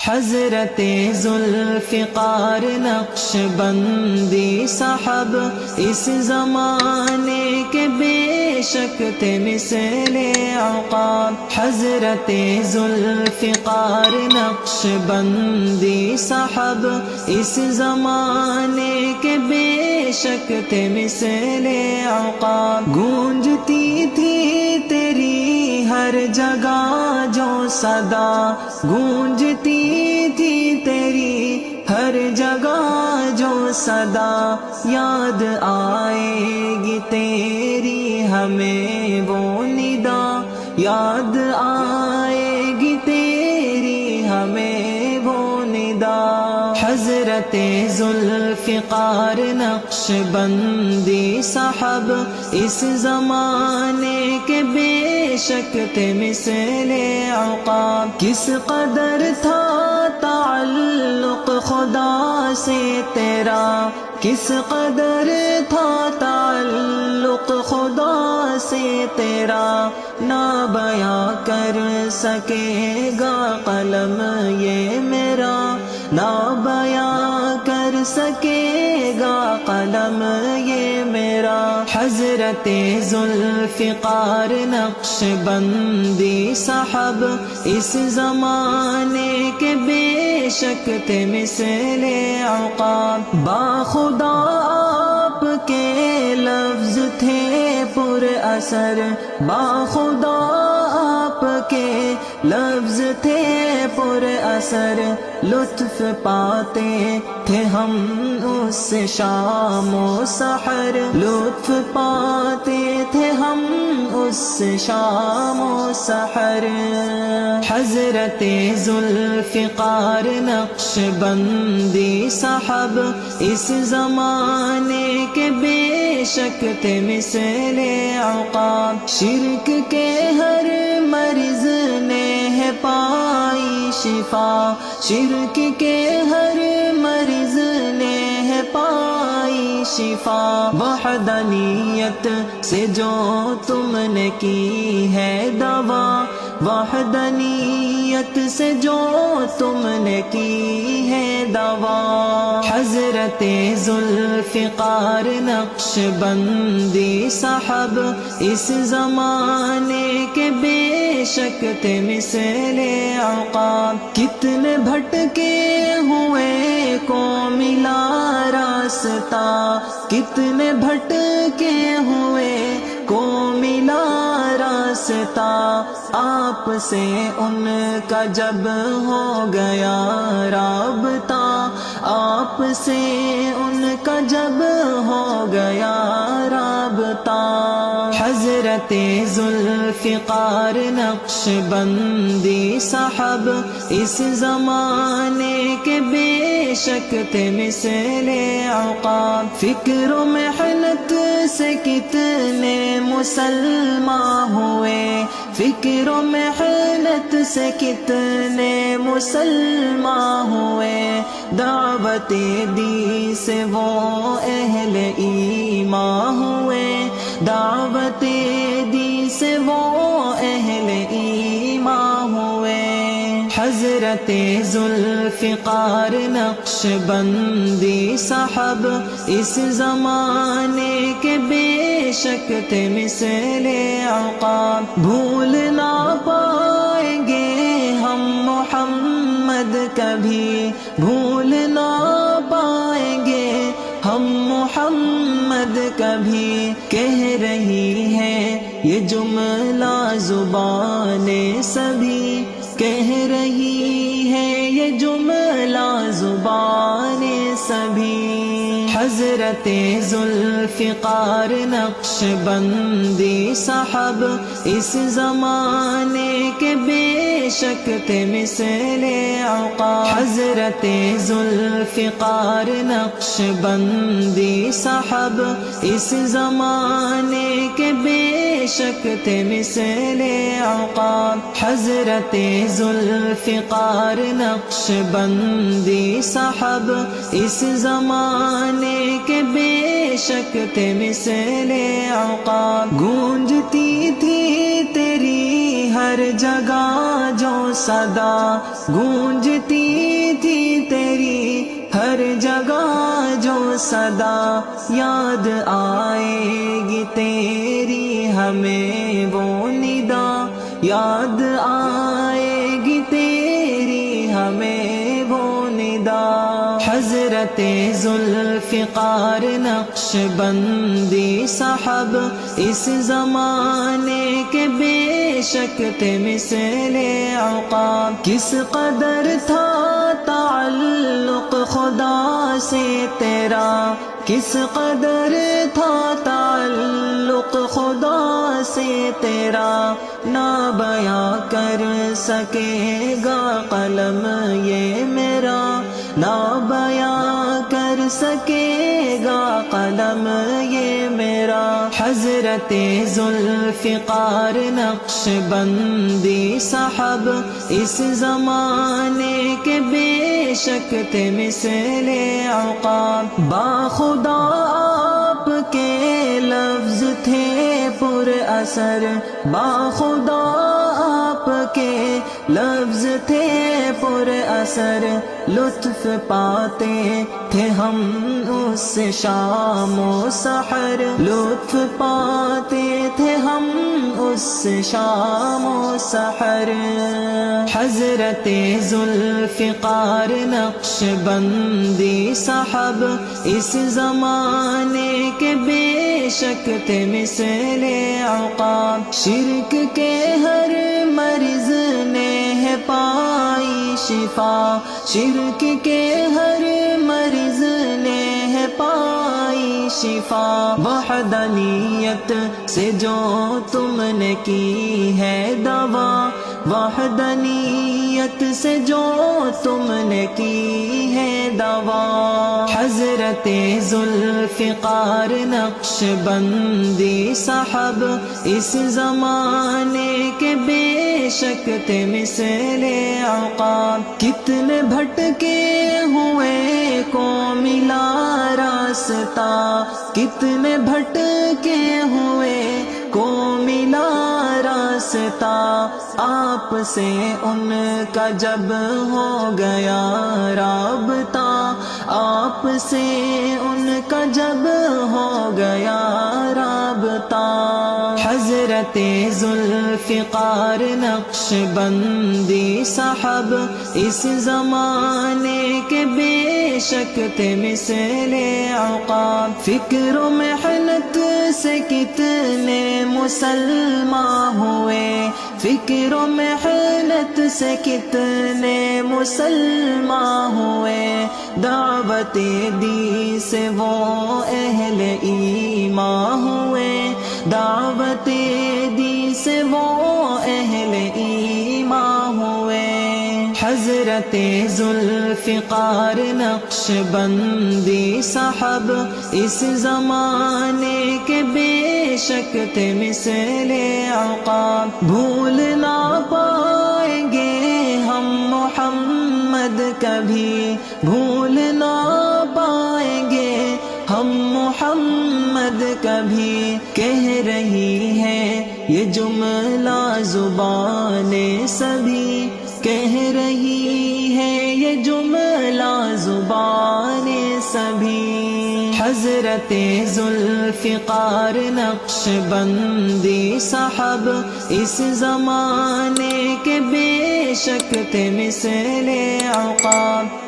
حضرت ذوالفقار نقش بندی صاحب اس زمانے کے بے شک تھے مثل عقاب. حضرت ذوالفقار نقش بندی صاحب اس زمانے کے بے شک تھے مثل عقاب. گونجتی تھی تیری ہر جگہ جو صدا، گونجتی تھی تیری ہر جگہ جو صدا. یاد آئے گی تیری ہمیں وہ ندا، یاد آئے گی تیری ہمیں وہ ندا. حضرت ذوالفقار نقش بندی صاحب اس زمانے کے بے شک تھے مثل عقاب. کس قدر تھا تعلق خدا سے تیرا، کس قدر تھا تعلق خدا سے تیرا. نہ بیاں کر سکے گا قلم یہ میرا، نہ بیاں کر سکے گا قلم یہ میرا. حضرت ذوالفقار نقش بندی صاحب اس زمانے کے بے شک تھے مثل عقاب. باخدا آپ کے لفظ تھے پر اثر، باخدا آپ کے لفظ تھے پر اثر. لطف پاتے تھے ہم اس سے شام و سحر، لطف پاتے تھے ہم اس سے شام و سحر. حضرت ذوالفقار نقش بندی صاحب اس زمانے کے بے شک تھے مثل عقاب. شرک کے ہر مریض نے ہے پائی شفا، شرک کے ہر مریض نے ہے پائی شفا. وحدانیت سے جو تم نے کی ہے دوا، وحدانیت سے جو تم نے کی ہے دوا. حضرت ذوالفقار نقش بندی صاحب اس زمانے کے بے شک تھے مثل عقاب. کتنے بھٹکے ہوئے کو ملا راستہ، کتنے بھٹکے ہوئے کو ملا راستہ. آپ سے ان کا جب ہو گیا رابطہ، آپ سے ان کا جب ہو گیا رابطہ. حضرت ذوالفقار نقش بندی صاحب اس زمانے کے بے شک تھے مثل عقاب. فکر و محنت سے کتنے مسلمان ہوئے، فکر و محنت سے کتنے مسلمان ہوئے. دعوت دی سے وہ اہل ایمان ہوئے، دعوت دی سے وہ اہل ایمان ہوئے. حضرت ذوالفقار نقش بندی صاحب اس زمانے کے بے شک تھے مثل عقاب. بھول نہ پائیں گے ہم محمد کبھی، بھول نہ پائیں گے ہم محمد کبھی. کہہ رہی ہے یہ جملہ زبان سبھی، کہہ رہی ہے یہ جملہ زبان سبھی. حضرت ذوالفقار نقش بندی صاحب اس زمانے کے بے شک تھے مثل عقاب. حضرت ذوالفقار نقش بندی صاحب اس زمانے کے بے شک تھے مثل عقاب. حضرت ذوالفقار نقش بندی صاحب اس زمانے کے بے شک تھے مثل عقاب، گونجتی تھی تیری ہر جگہ جو صدا، گونجتی تھی تیری ہر جگہ جو صدا، یاد آئے گی تیری ہمیں وہ ندا، یاد آئے گی تیری ہمیں وہ ندا۔ حضرت ذوالفقار نقش بندی صاحب اس زمانے کے بے شک تھے مثل عقاب، کس قدر تھا تعلق خدا سے تیرا، کس قدر تھا تعلق خدا سے تیرا، نہ بیاں کر سکے گا قلم یہ میرا، نہ بیاں کر سکے گا قلم یہ میرا۔ حضرت ذوالفقار نقش بندی صاحب اس زمانے کے بے شک تھے مثل عقاب، باخدا آپ کے لفظ تھے پر اثر، باخدا آپ کے لفظ تھے پر اثر، لطف پاتے تھے ہم اس سے شام و سحر، لطف پاتے تھے ہم اس سے شام و سحر۔ حضرت ذوالفقار نقش بندی صاحب اس زمانے کے بے شک تھے مثل عقاب، شرک کے ہر مریض نے ہے پائی شفا، شرک کے ہر مریض نے ہے پائی شفا، وحدانیت سے جو تم نے کی ہے دوا، وحدانیت سے جو تم نے کی ہے دوا۔ حضرت ذوالفقار نقش بندی صاحب اس زمانے کے بے شک تھے مثل عقاب، کتنے بھٹکے ہوئے کو ملا راستہ، کتنے بھٹکے ہوئے کو ملا راستہ، آپ سے ان کا جب ہو گیا رابطہ، آپ سے ان کا جب ہو گیا رابطہ۔ حضرت ذوالفقار نقش بندی صاحب اس زمانے کے بے شک تھے مثل عقاب، فکر و محنت سے کتنے مسلمان ہوئے، فکر و محنت سے کتنے مسلمان ہوئے، دعوت دی سے وہ اہل ایمان ہوئے، دعوت دی سے وہ اہل ایمان ہوئے۔ حضرت ذوالفقار نقش بندی صاحب اس زمانے کے بے شک تھے مثل عقاب، بھول نہ پائیں گے ہم محمد کبھی، بھول نہ پائیں گے ہم محمد کبھی، کہہ رہی ہے یہ جملہ زبان سبھی، کہہ رہی ہے یہ جملہ زبان سبھی۔ حضرت ذوالفقار نقش بندی صاحب اس زمانے کے بے شک تھے مثل عقاب،